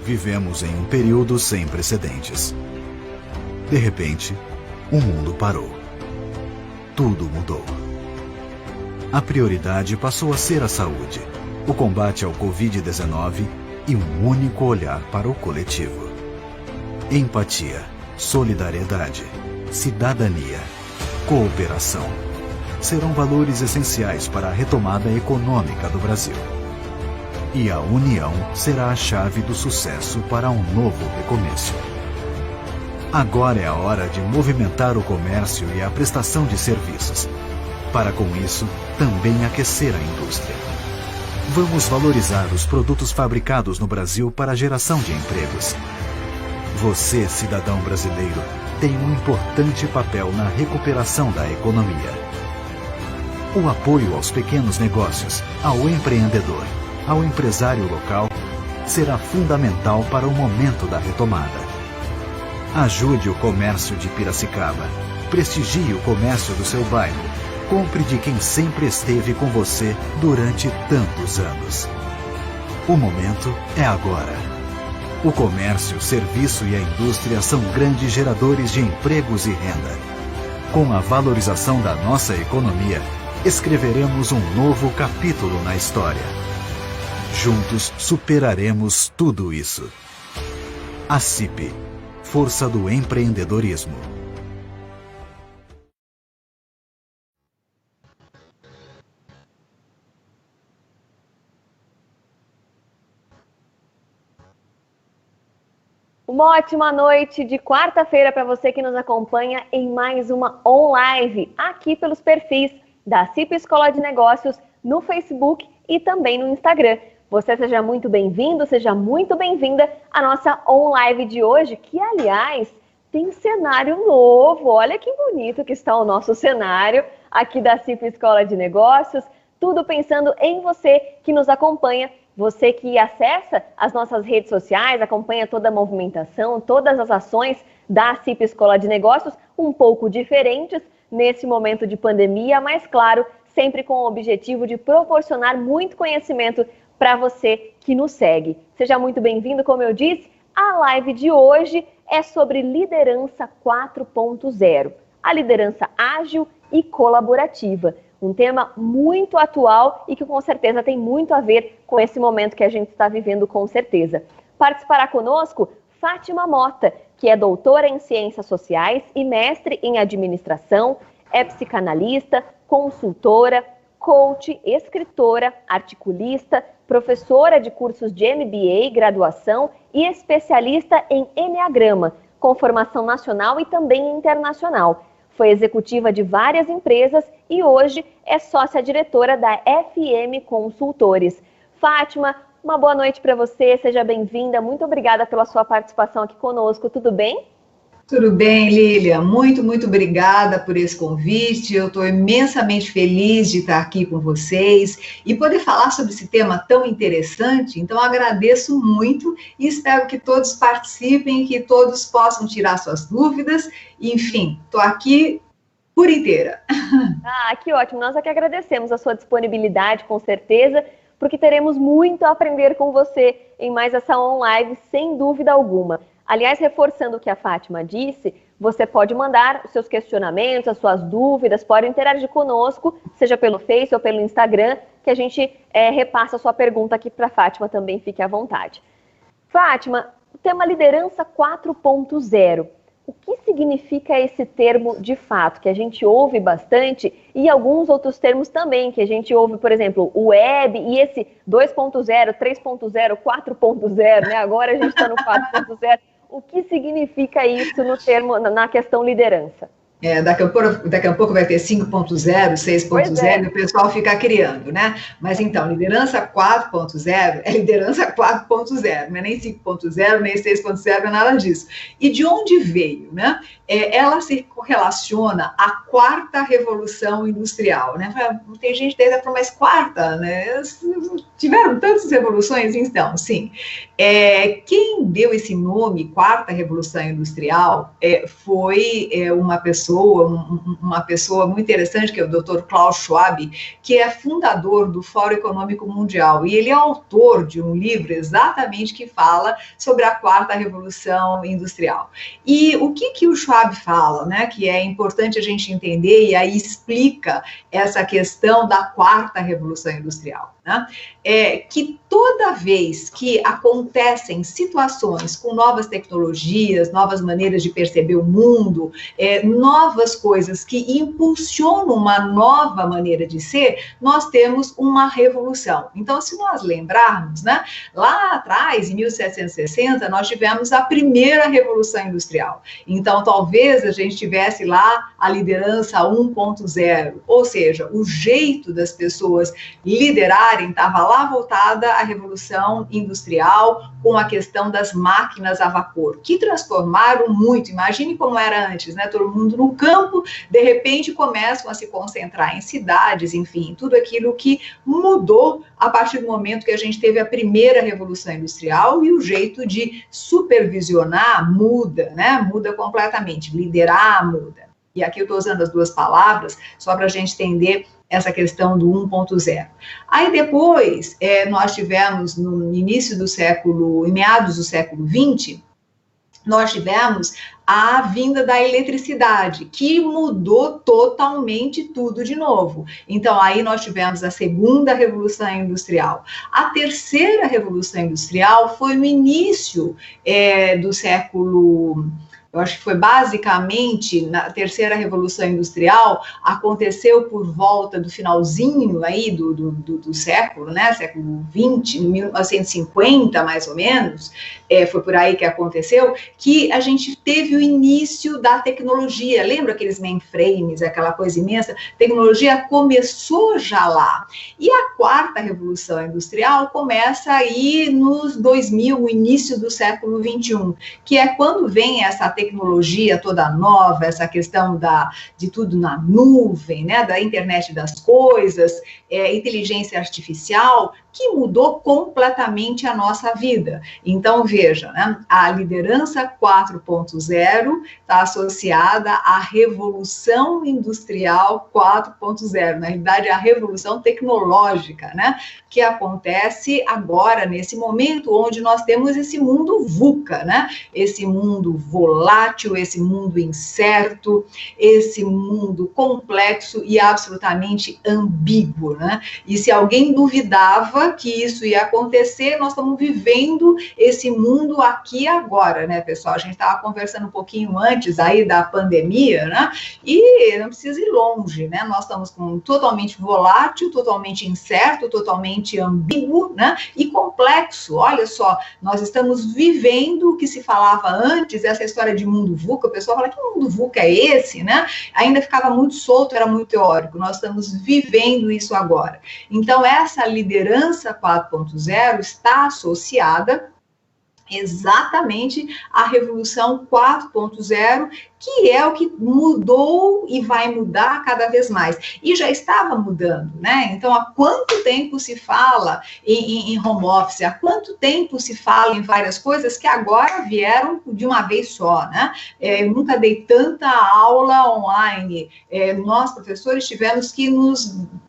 Vivemos em um período sem precedentes. De repente, o mundo parou. Tudo mudou. A prioridade passou a ser a saúde, o combate ao Covid-19 e um único olhar para o coletivo. Empatia, solidariedade, cidadania, cooperação serão valores essenciais para a retomada econômica do Brasil. E a união será a chave do sucesso para um novo recomeço. Agora é a hora de movimentar o comércio e a prestação de serviços, para com isso também aquecer a indústria. Vamos valorizar os produtos fabricados no Brasil para a geração de empregos. Você, cidadão brasileiro, tem um importante papel na recuperação da economia. O apoio aos pequenos negócios, ao empreendedor, ao empresário local, será fundamental para o momento da retomada. Ajude o comércio de Piracicaba. Prestigie o comércio do seu bairro. Compre de quem sempre esteve com você durante tantos anos. O momento é agora. O comércio, o serviço e a indústria são grandes geradores de empregos e renda. Com a valorização da nossa economia, escreveremos um novo capítulo na história. Juntos superaremos tudo isso. A CIP, Força do Empreendedorismo. Uma ótima noite de quarta-feira para você que nos acompanha em mais uma OnLive, aqui pelos perfis da CIP Escola de Negócios no Facebook e também no Instagram. Você seja muito bem-vindo, seja muito bem-vinda à nossa OnLive de hoje, que, aliás, tem cenário novo. Olha que bonito que está o nosso cenário aqui da CIP Escola de Negócios. Tudo pensando em você que nos acompanha, você que acessa as nossas redes sociais, acompanha toda a movimentação, todas as ações da CIP Escola de Negócios, um pouco diferentes nesse momento de pandemia, mas, claro, sempre com o objetivo de proporcionar muito conhecimento para você que nos segue. Seja muito bem-vindo, como eu disse, a live de hoje é sobre liderança 4.0, a liderança ágil e colaborativa. Um tema muito atual e que com certeza tem muito a ver com esse momento que a gente está vivendo, com certeza. Participará conosco Fátima Mota, que é doutora em Ciências Sociais e mestre em Administração, é psicanalista, consultora, coach, escritora, articulista, professora de cursos de MBA, graduação e especialista em Enneagrama, com formação nacional e também internacional. Foi executiva de várias empresas e hoje é sócia-diretora da FM Consultores. Fátima, uma boa noite para você, seja bem-vinda, muito obrigada pela sua participação aqui conosco, tudo bem? Tudo bem, Lília, muito obrigada por esse convite, eu estou imensamente feliz de estar aqui com vocês e poder falar sobre esse tema tão interessante, então agradeço muito e espero que todos participem, que todos possam tirar suas dúvidas, enfim, estou aqui por inteira. Ah, que ótimo, nós é que agradecemos a sua disponibilidade, com certeza, porque teremos muito a aprender com você em mais essa OnLive, sem dúvida alguma. Aliás, reforçando o que a Fátima disse, você pode mandar os seus questionamentos, as suas dúvidas, pode interagir conosco, seja pelo Face ou pelo Instagram, que a gente repassa a sua pergunta aqui para a Fátima também, fique à vontade. Fátima, o tema liderança 4.0. O que significa esse termo de fato, que a gente ouve bastante, e alguns outros termos também, que a gente ouve, por exemplo, o web e esse 2.0, 3.0, 4.0, né? Agora a gente está no 4.0. O que significa isso no termo, na questão liderança? Daqui a pouco vai ter 5.0, 6.0, e o pessoal fica criando, né? Mas então, liderança 4.0 é liderança 4.0, não é nem 5.0, nem 6.0, não é nada disso. E de onde veio, né? Ela se correlaciona à quarta revolução industrial, né? Tem gente que ainda falou, mas quarta, né? Tiveram tantas revoluções, então, sim. Quem deu esse nome, quarta revolução industrial, foi uma pessoa pessoa, uma pessoa muito interessante, que é o Dr. Klaus Schwab, que é fundador do Fórum Econômico Mundial, e ele é autor de um livro exatamente que fala sobre a quarta revolução industrial. E o que o Schwab fala, né, que é importante a gente entender, e aí explica essa questão da quarta revolução industrial, né, é que toda vez que acontecem situações com novas tecnologias, novas maneiras de perceber o mundo, novas coisas que impulsionam uma nova maneira de ser, nós temos uma revolução. Então, se nós lembrarmos, né, lá atrás, em 1760, nós tivemos a primeira revolução industrial. Então, talvez a gente tivesse lá a liderança 1.0, ou seja, o jeito das pessoas liderarem estava lá voltada à revolução industrial, com a questão das máquinas a vapor, que transformaram muito. Imagine como era antes, né? Todo mundo no campo, de repente começam a se concentrar em cidades, enfim, tudo aquilo que mudou a partir do momento que a gente teve a primeira revolução industrial, e o jeito de supervisionar muda, né? Muda completamente, liderar muda. E aqui eu estou usando as duas palavras só para a gente entender essa questão do 1.0. Aí depois, nós tivemos no início do século, em meados do século XX, nós tivemos a vinda da eletricidade, que mudou totalmente tudo de novo. Então, aí nós tivemos a segunda revolução industrial. A terceira revolução industrial foi no início do século... Eu acho que foi basicamente na terceira revolução industrial, aconteceu por volta do finalzinho aí do século, né, século XX, 1950 mais ou menos, foi por aí que aconteceu, que a gente teve o início da tecnologia. Lembra aqueles mainframes, aquela coisa imensa? A tecnologia começou já lá. E a quarta revolução industrial começa aí nos 2000, o início do século XXI, que é quando vem essa tecnologia toda nova, essa questão de tudo na nuvem, né, da internet das coisas, inteligência artificial, que mudou completamente a nossa vida. Então, veja, né, a liderança 4.0 está associada à revolução industrial 4.0, na realidade, é a revolução tecnológica, né, que acontece agora, nesse momento, onde nós temos esse mundo VUCA, né, esse mundo volátil, esse mundo incerto, esse mundo complexo e absolutamente ambíguo, né, e se alguém duvidava que isso ia acontecer, nós estamos vivendo esse mundo aqui agora, né, pessoal? A gente estava conversando um pouquinho antes aí da pandemia, né? E não precisa ir longe, né? Nós estamos com totalmente volátil, totalmente incerto, totalmente ambíguo, né? E complexo. Olha só, nós estamos vivendo o que se falava antes, essa história de mundo VUCA, o pessoal fala, que mundo VUCA é esse, né? Ainda ficava muito solto, era muito teórico. Nós estamos vivendo isso agora. Então, essa liderança 4.0 está associada exatamente à revolução 4.0, que é o que mudou e vai mudar cada vez mais. E já estava mudando, né? Então, há quanto tempo se fala em home office? Há quanto tempo se fala em várias coisas que agora vieram de uma vez só, né? Eu nunca dei tanta aula online. Nós, professores, tivemos que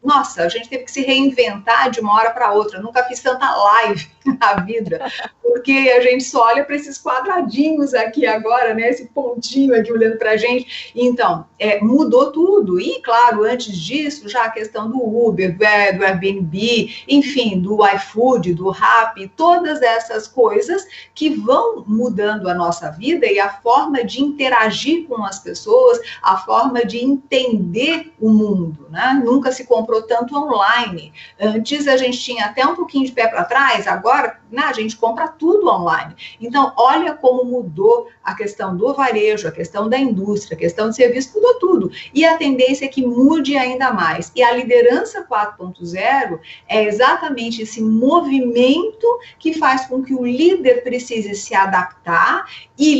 Nossa, a gente teve que se reinventar de uma hora para outra. Eu nunca fiz tanta live na vida, porque a gente só olha para esses quadradinhos aqui agora, né? Esse pontinho aqui olhando para a gente. Então, mudou tudo. E, claro, antes disso, já a questão do Uber, do Airbnb, enfim, do iFood, do Rappi, todas essas coisas que vão mudando a nossa vida e a forma de interagir com as pessoas, a forma de entender o mundo, né? Nunca se comprou tanto online. Antes a gente tinha até um pouquinho de pé para trás, agora, né, a gente compra tudo online. Então, olha como mudou a questão do varejo, a questão da indústria, a questão de serviço, mudou tudo. E a tendência é que mude ainda mais. E a liderança 4.0 é exatamente esse movimento que faz com que o líder precise se adaptar e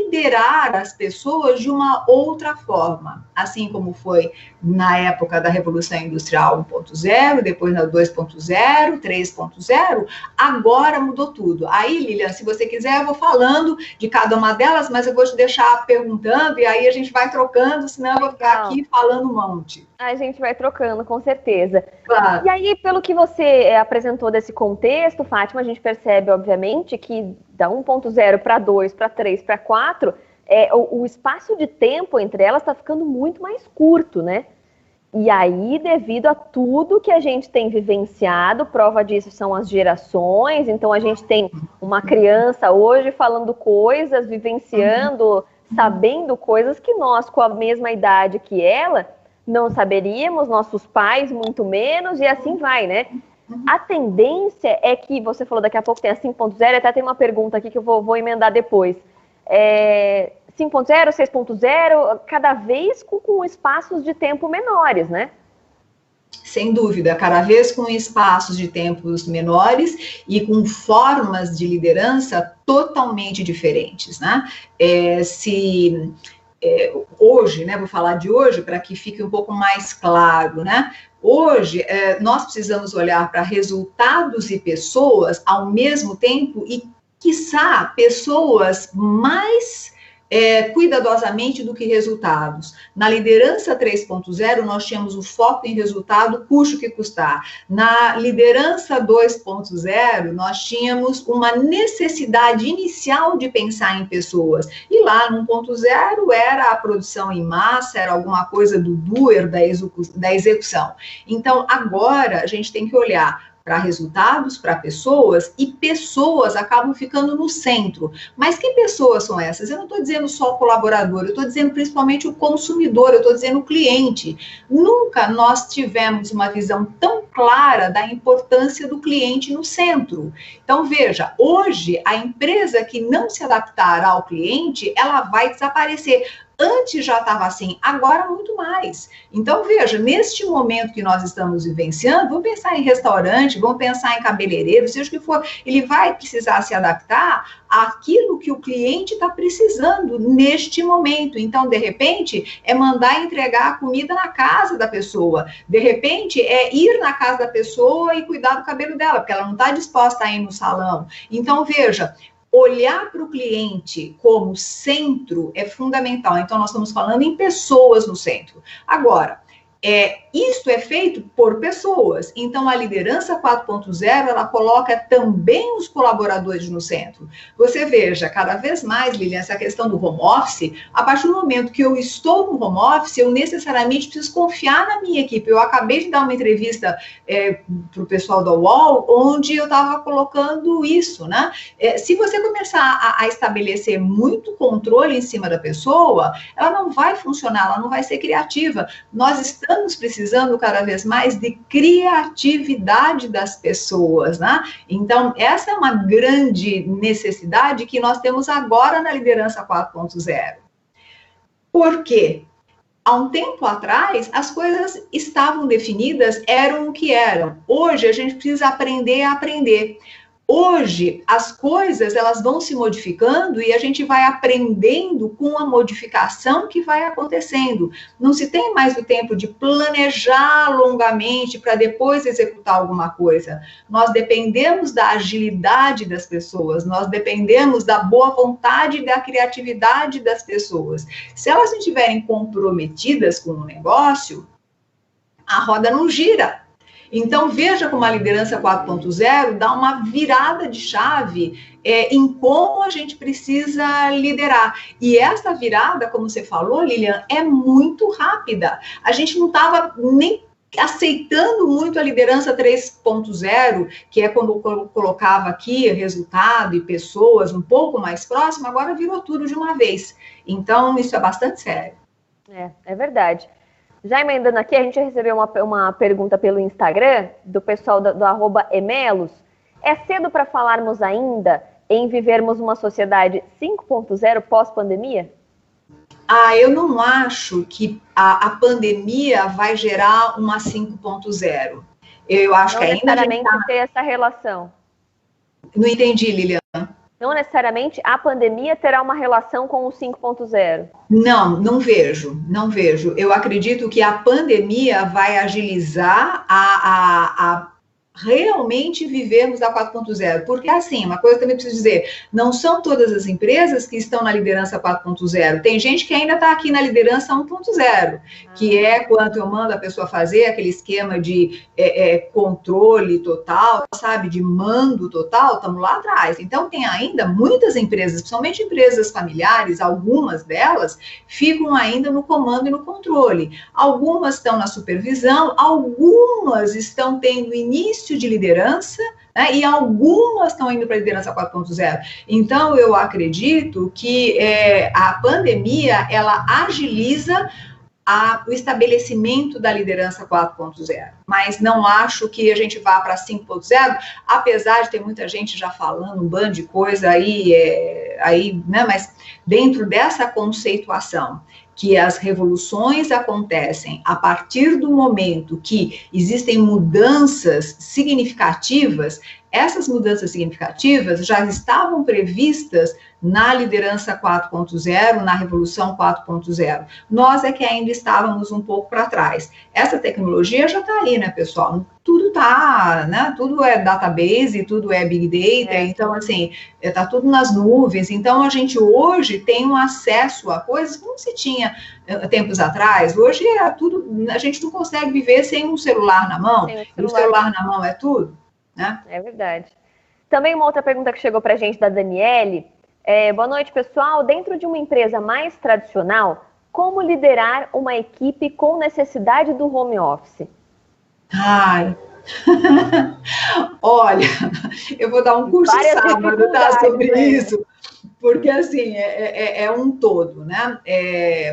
liderar as pessoas de uma outra forma. assim como foi na época da Revolução Industrial 1.0, depois na 2.0, 3.0, agora mudou tudo. Aí, Lilian, se você quiser, eu vou falando de cada uma delas, mas eu vou te deixar perguntando, e aí a gente vai trocando, senão eu vou ficar aqui falando um monte. A gente vai trocando, com certeza. Claro. E aí, pelo que você apresentou desse contexto, Fátima, a gente percebe, obviamente, que da 1.0 para 2, para 3, para 4, o espaço de tempo entre elas está ficando muito mais curto, né? E aí, devido a tudo que a gente tem vivenciado, prova disso são as gerações. Então, a gente tem uma criança hoje falando coisas, vivenciando, sabendo coisas que nós, com a mesma idade que ela, não saberíamos, nossos pais muito menos, e assim vai, né? A tendência é que, você falou daqui a pouco tem a 5.0, até tem uma pergunta aqui que eu vou emendar depois. 5.0, 6.0, cada vez com espaços de tempo menores, né? Sem dúvida, cada vez com espaços de tempos menores e com formas de liderança totalmente diferentes, né? Hoje, né, vou falar de hoje para que fique um pouco mais claro, né? Hoje, nós precisamos olhar para resultados e pessoas ao mesmo tempo e, quiçá, pessoas mais cuidadosamente do que resultados. Na liderança 3.0, nós tínhamos o foco em resultado, custe o que custar. Na liderança 2.0, nós tínhamos uma necessidade inicial de pensar em pessoas. E lá no 1.0 era a produção em massa, era alguma coisa do doer, da execução. Então, agora, a gente tem que olhar para resultados, para pessoas, e pessoas acabam ficando no centro. Mas que pessoas são essas? Eu não estou dizendo só o colaborador, eu estou dizendo principalmente o consumidor, eu estou dizendo o cliente. Nunca nós tivemos uma visão tão clara da importância do cliente no centro. Então, veja, hoje, a empresa que não se adaptar ao cliente, ela vai desaparecer. Antes já estava assim, agora muito mais. Então, veja, neste momento que nós estamos vivenciando, vamos pensar em restaurante, vamos pensar em cabeleireiro, seja o que for, ele vai precisar se adaptar àquilo que o cliente está precisando neste momento. Então, de repente, é mandar entregar a comida na casa da pessoa. De repente, é ir na casa da pessoa e cuidar do cabelo dela, porque ela não está disposta a ir no salão. Então, veja, olhar para o cliente como centro é fundamental. Então, nós estamos falando em pessoas no centro. Agora, isto é feito por pessoas. Então, a liderança 4.0, ela coloca também os colaboradores no centro. Você veja, cada vez mais, Lilian, essa questão do home office, a partir do momento que eu estou no home office, eu necessariamente preciso confiar na minha equipe. Eu acabei de dar uma entrevista para o pessoal da UOL, onde eu estava colocando isso, né? Se você começar a estabelecer muito controle em cima da pessoa, ela não vai funcionar, ela não vai ser criativa. Nós estamos precisando cada vez mais de criatividade das pessoas, né? Então, essa é uma grande necessidade que nós temos agora na liderança 4.0. Por quê? Há um tempo atrás, as coisas estavam definidas, eram o que eram. Hoje, a gente precisa aprender a aprender. Hoje, as coisas, elas vão se modificando e a gente vai aprendendo com a modificação que vai acontecendo. Não se tem mais o tempo de planejar longamente para depois executar alguma coisa. Nós dependemos da agilidade das pessoas, nós dependemos da boa vontade e da criatividade das pessoas. Se elas não estiverem comprometidas com o negócio, a roda não gira. Então, veja como a liderança 4.0 dá uma virada de chave em como a gente precisa liderar. E essa virada, como você falou, Lilian, é muito rápida. A gente não estava nem aceitando muito a liderança 3.0, que é quando eu colocava aqui resultado e pessoas um pouco mais próximas, agora virou tudo de uma vez. Então, isso é bastante sério. É verdade. Já emendando aqui, a gente recebeu uma pergunta pelo Instagram, do pessoal do @emelos. É cedo para falarmos ainda em vivermos uma sociedade 5.0 pós-pandemia? Eu não acho que a pandemia vai gerar uma 5.0. Eu acho que ainda necessariamente ter essa relação. Não entendi, Lilian. não necessariamente a pandemia terá uma relação com o 5.0. Não vejo. Eu acredito que a pandemia vai agilizar a realmente vivermos a 4.0, porque assim, uma coisa que eu também preciso dizer, não são todas as empresas que estão na liderança 4.0, tem gente que ainda está aqui na liderança 1.0, que é quando eu mando a pessoa fazer aquele esquema de controle total, sabe, de mando total, estamos lá atrás. Então tem ainda muitas empresas, principalmente empresas familiares, algumas delas ficam ainda no comando e no controle, algumas estão na supervisão, algumas estão tendo início de liderança, né, e algumas estão indo para a liderança 4.0. Então, eu acredito que a pandemia, ela agiliza o estabelecimento da liderança 4.0, mas não acho que a gente vá para 5.0, apesar de ter muita gente já falando um bando de coisa aí, né, mas dentro dessa conceituação, que as revoluções acontecem a partir do momento que existem mudanças significativas, essas mudanças significativas já estavam previstas na liderança 4.0, na revolução 4.0. Nós é que ainda estávamos um pouco para trás. Essa tecnologia já está aí, né, pessoal? Tudo está, né? Tudo é database, tudo é big data, então, assim, está tudo nas nuvens. Então, a gente hoje tem um acesso a coisas que não se tinha tempos atrás. Hoje é tudo, a gente não consegue viver sem um celular na mão. E o celular na mão é tudo, né? É verdade. Também uma outra pergunta que chegou para a gente da Daniele. Boa noite, pessoal. Dentro de uma empresa mais tradicional, como liderar uma equipe com necessidade do home office? Ai, olha, eu vou dar um curso sábado, tá, sobre isso, porque assim, é um todo, né?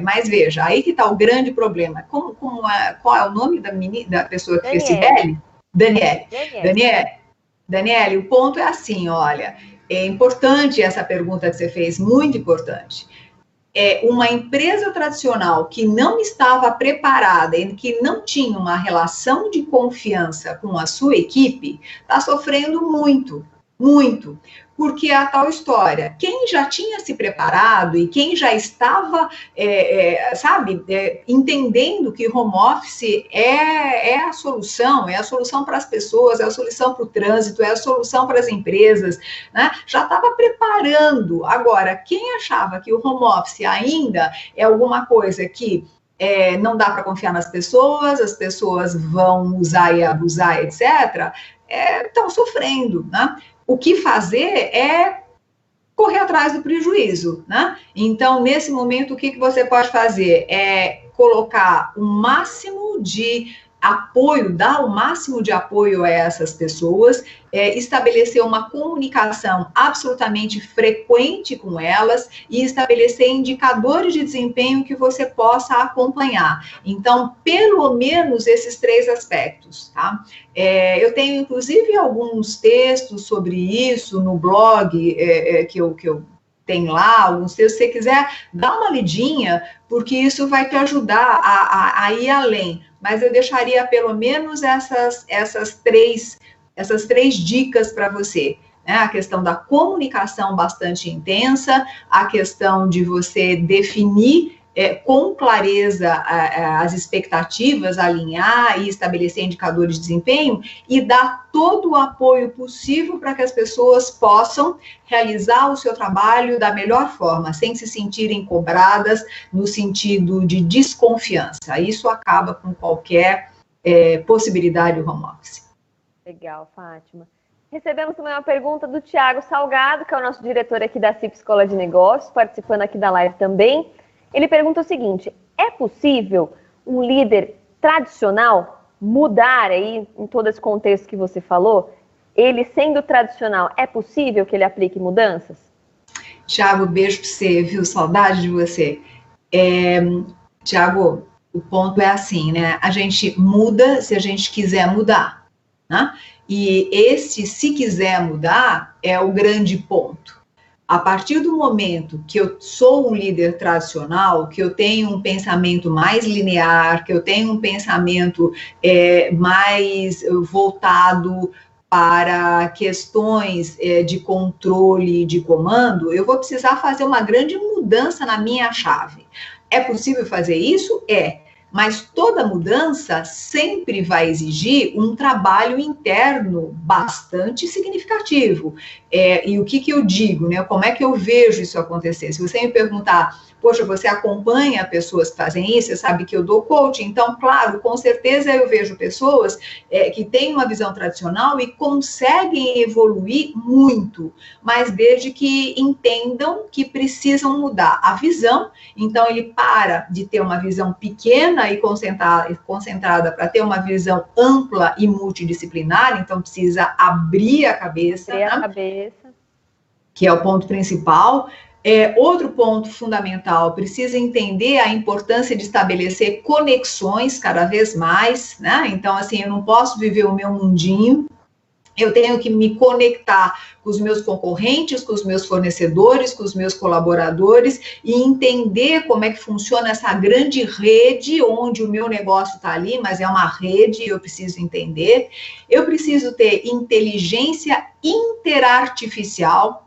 Mas veja, aí que está o grande problema. Qual é o nome da pessoa que fez Sibeli? Daniele, o ponto é assim, olha, é importante essa pergunta que você fez, muito importante. Uma empresa tradicional que não estava preparada e que não tinha uma relação de confiança com a sua equipe, está sofrendo muito, muito. Porque é a tal história, quem já tinha se preparado e quem já estava, entendendo que home office é a solução para as pessoas, é a solução para o trânsito, é a solução para as empresas, né? Já estava preparando. Agora, quem achava que o home office ainda é alguma coisa que não dá para confiar nas pessoas, as pessoas vão usar e abusar, etc., estão sofrendo, né? O que fazer é correr atrás do prejuízo, né? Então, nesse momento, o que você pode fazer? É colocar o máximo de apoio, dar o máximo de apoio a essas pessoas, estabelecer uma comunicação absolutamente frequente com elas e estabelecer indicadores de desempenho que você possa acompanhar. Então, pelo menos esses 3 aspectos, tá? Eu tenho, inclusive, alguns textos sobre isso no blog que eu tenho lá, alguns textos, se você quiser, dá uma lidinha, porque isso vai te ajudar a ir além. Mas eu deixaria pelo menos essas três dicas para você, né? A questão da comunicação bastante intensa, a questão de você definir com clareza as expectativas, alinhar e estabelecer indicadores de desempenho e dar todo o apoio possível para que as pessoas possam realizar o seu trabalho da melhor forma, sem se sentirem cobradas no sentido de desconfiança. Isso acaba com qualquer possibilidade de home office. Legal, Fátima. Recebemos também uma pergunta do Thiago Salgado, que é o nosso diretor aqui da CIP Escola de Negócios, participando aqui da live também. Ele pergunta o seguinte: é possível um líder tradicional mudar aí, em todo esse contexto que você falou? Ele sendo tradicional, é possível que ele aplique mudanças? Thiago, beijo para você, viu? Saudade de você. Thiago, o ponto é assim, né? A gente muda se a gente quiser mudar, né? E se quiser mudar, é o grande ponto. A partir do momento que eu sou um líder tradicional, que eu tenho um pensamento mais linear, que eu tenho um pensamento mais voltado para questões de controle e de comando, eu vou precisar fazer uma grande mudança na minha chave. É possível fazer isso? É. Mas toda mudança sempre vai exigir um trabalho interno bastante significativo. E o que eu digo, né? Como é que eu vejo isso acontecer? Se você me perguntar, poxa, você acompanha pessoas que fazem isso, você sabe que eu dou coaching, então, claro, com certeza eu vejo pessoas que têm uma visão tradicional e conseguem evoluir muito, mas desde que entendam que precisam mudar a visão, então ele para de ter uma visão pequena e concentrada para ter uma visão ampla e multidisciplinar, então precisa abrir a cabeça, que é o ponto principal. Outro ponto fundamental, precisa entender a importância de estabelecer conexões cada vez mais, né? Então, assim, eu não posso viver o meu mundinho, eu tenho que me conectar com os meus concorrentes, com os meus fornecedores, com os meus colaboradores e entender como é que funciona essa grande rede onde o meu negócio está ali, mas é uma rede, eu preciso entender. Eu preciso ter inteligência interartificial,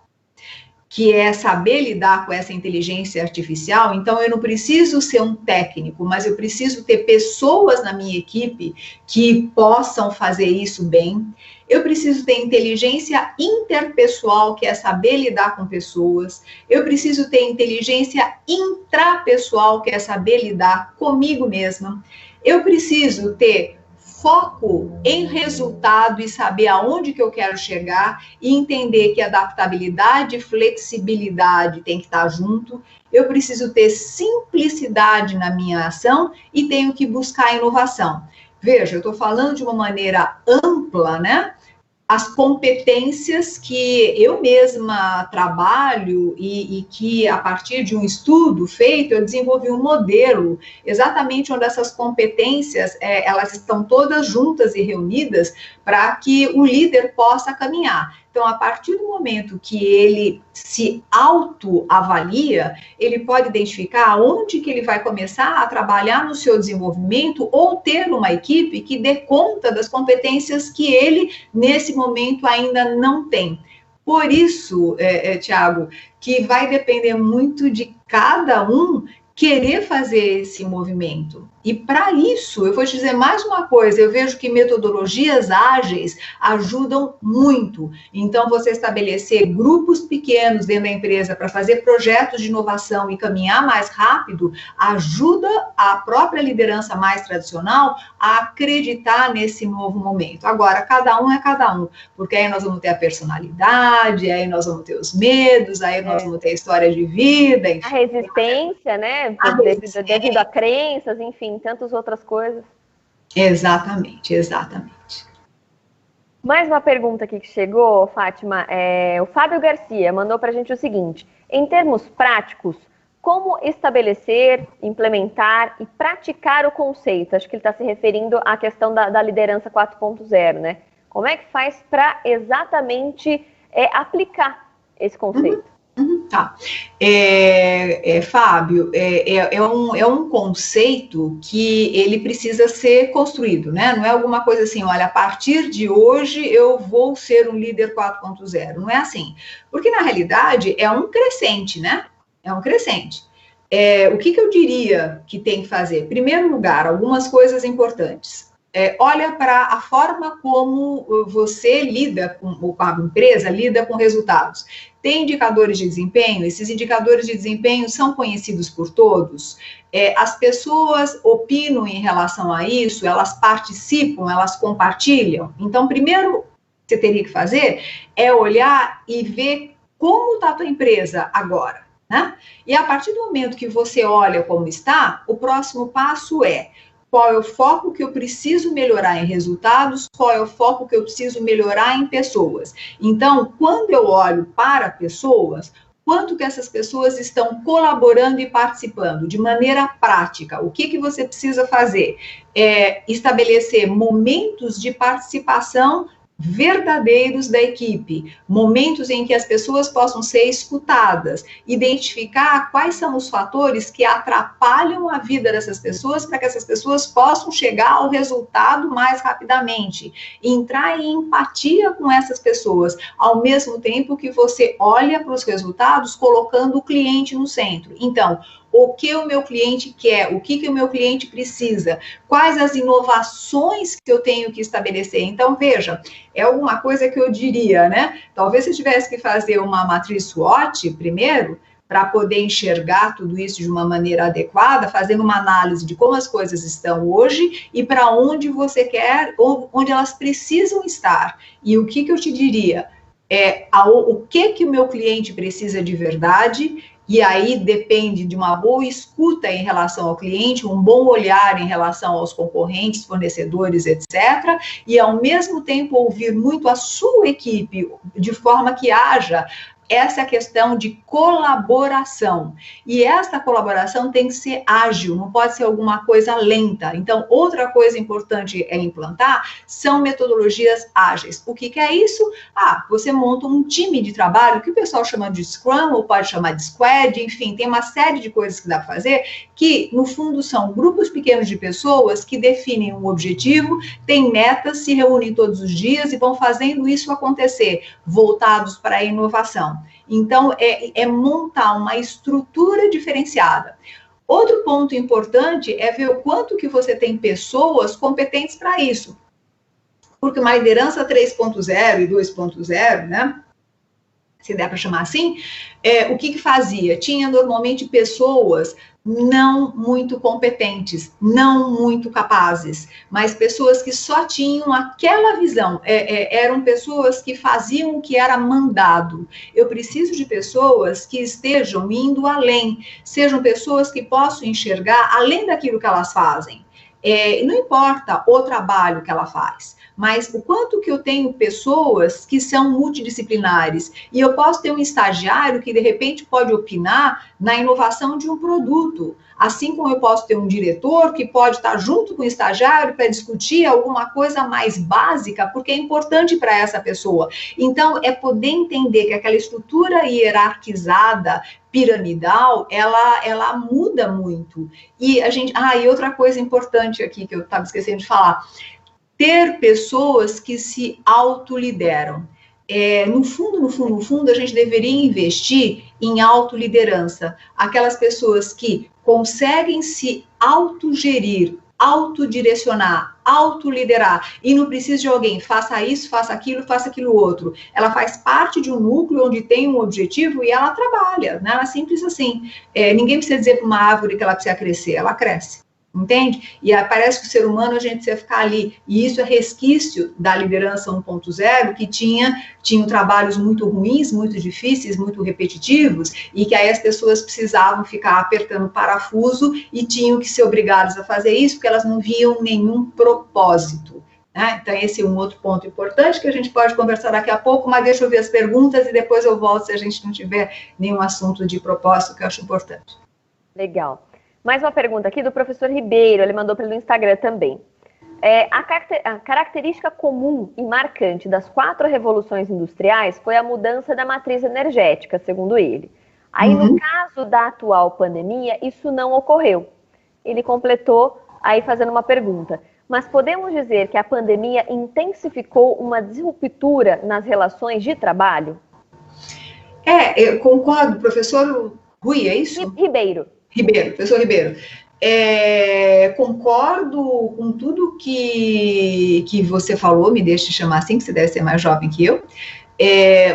que é saber lidar com essa inteligência artificial. Então, eu não preciso ser um técnico, mas eu preciso ter pessoas na minha equipe que possam fazer isso bem. Eu preciso ter inteligência interpessoal, que é saber lidar com pessoas. Eu preciso ter inteligência intrapessoal, que é saber lidar comigo mesma. Eu preciso ter foco em resultado e saber aonde que eu quero chegar e entender que adaptabilidade e flexibilidade tem que estar junto. Eu preciso ter simplicidade na minha ação e tenho que buscar inovação. Veja, eu estou falando de uma maneira ampla, né? As competências que eu mesma trabalho e que, a partir de um estudo feito, eu desenvolvi um modelo exatamente onde essas competências, elas estão todas juntas e reunidas para que o líder possa caminhar. Então, a partir do momento que ele se autoavalia, ele pode identificar onde que ele vai começar a trabalhar no seu desenvolvimento ou ter uma equipe que dê conta das competências que ele, nesse momento, ainda não tem. Por isso, Tiago, que vai depender muito de cada um querer fazer esse movimento. E para isso, eu vou te dizer mais uma coisa, eu vejo que metodologias ágeis ajudam muito. Então, você estabelecer grupos pequenos dentro da empresa para fazer projetos de inovação e caminhar mais rápido, ajuda a própria liderança mais tradicional a acreditar nesse novo momento. Agora, cada um é cada um, porque aí nós vamos ter a personalidade, aí nós vamos ter os medos, aí nós vamos ter a história de vida, enfim. A resistência, né? Devido a crenças, enfim, tantas outras coisas. Exatamente, exatamente. Mais uma pergunta aqui que chegou, Fátima, o Fábio Garcia mandou para a gente o seguinte: em termos práticos, como estabelecer, implementar e praticar o conceito? Acho que ele está se referindo à questão da liderança 4.0, né? Como é que faz para exatamente aplicar esse conceito? Tá. Fábio, é um conceito que ele precisa ser construído, né? Não é alguma coisa assim, olha, a partir de hoje eu vou ser um líder 4.0. Não é assim. Porque, na realidade, é um crescente, né? É um crescente. O que eu diria que tem que fazer? Em primeiro lugar, algumas coisas importantes. Olha para a forma como você lida com a empresa, lida com resultados. Tem indicadores de desempenho? Esses indicadores de desempenho são conhecidos por todos? As pessoas opinam em relação a isso? Elas participam? Elas compartilham? Então, primeiro que você teria que fazer é olhar e ver como está a tua empresa agora, né? E a partir do momento que você olha como está, o próximo passo é: qual é o foco que eu preciso melhorar em resultados? Qual é o foco que eu preciso melhorar em pessoas? Então, quando eu olho para pessoas, quanto que essas pessoas estão colaborando e participando de maneira prática? O que você precisa fazer? Estabelecer momentos de participação verdadeiros da equipe, momentos em que as pessoas possam ser escutadas, identificar quais são os fatores que atrapalham a vida dessas pessoas para que essas pessoas possam chegar ao resultado mais rapidamente, entrar em empatia com essas pessoas, ao mesmo tempo que você olha para os resultados colocando o cliente no centro. Então, o que o meu cliente quer, o que o meu cliente precisa, quais as inovações que eu tenho que estabelecer. Então, veja, é alguma coisa que eu diria, né? Talvez você tivesse que fazer uma matriz SWOT primeiro, para poder enxergar tudo isso de uma maneira adequada, fazendo uma análise de como as coisas estão hoje e para onde você quer, onde elas precisam estar. E o que eu te diria? O que o meu cliente precisa de verdade. E aí depende de uma boa escuta em relação ao cliente, um bom olhar em relação aos concorrentes, fornecedores, etc. E, ao mesmo tempo, ouvir muito a sua equipe, de forma que haja essa questão de colaboração. E essa colaboração tem que ser ágil, não pode ser alguma coisa lenta. Então, outra coisa importante é implantar são metodologias ágeis. O que é isso? Você monta um time de trabalho, que o pessoal chama de Scrum, ou pode chamar de Squad, enfim, tem uma série de coisas que dá para fazer, que, no fundo, são grupos pequenos de pessoas que definem um objetivo, têm metas, se reúnem todos os dias e vão fazendo isso acontecer, voltados para a inovação. Então, é montar uma estrutura diferenciada. Outro ponto importante é ver o quanto que você tem pessoas competentes para isso. Porque uma liderança 3.0 e 2.0, né? Se der para chamar assim, o que fazia? Tinha normalmente pessoas não muito competentes, não muito capazes, mas pessoas que só tinham aquela visão, eram pessoas que faziam o que era mandado. Eu preciso de pessoas que estejam indo além, sejam pessoas que possam enxergar além daquilo que elas fazem. Não importa o trabalho que ela faz, mas o quanto que eu tenho pessoas que são multidisciplinares, e eu posso ter um estagiário que de repente pode opinar na inovação de um produto, assim como eu posso ter um diretor que pode estar junto com o estagiário para discutir alguma coisa mais básica, porque é importante para essa pessoa. Então, é poder entender que aquela estrutura hierarquizada, piramidal, ela muda muito. E e outra coisa importante aqui que eu estava esquecendo de falar, ter pessoas que se autolideram. No fundo, a gente deveria investir em autoliderança. Aquelas pessoas que conseguem se autogerir, autodirecionar, autoliderar, e não precisa de alguém, faça isso, faça aquilo outro. Ela faz parte de um núcleo onde tem um objetivo e ela trabalha, né? Ela é simples assim. Ninguém precisa dizer para uma árvore que ela precisa crescer, ela cresce. Entende? E parece que o ser humano, a gente precisa ficar ali. E isso é resquício da liderança 1.0, que tinham trabalhos muito ruins, muito difíceis, muito repetitivos, e que aí as pessoas precisavam ficar apertando parafuso e tinham que ser obrigadas a fazer isso, porque elas não viam nenhum propósito. Né? Então, esse é um outro ponto importante que a gente pode conversar daqui a pouco, mas deixa eu ver as perguntas e depois eu volto se a gente não tiver nenhum assunto de propósito que eu acho importante. Legal. Mais uma pergunta aqui do professor Ribeiro, ele mandou pelo Instagram também. A característica comum e marcante das 4 revoluções industriais foi a mudança da matriz energética, segundo ele. Aí, no caso da atual pandemia, isso não ocorreu. Ele completou aí fazendo uma pergunta. Mas podemos dizer que a pandemia intensificou uma disruptura nas relações de trabalho? Eu concordo, professor Rui, é isso? Ribeiro, professor Ribeiro. Concordo com tudo que você falou, me deixe chamar assim, que você deve ser mais jovem que eu,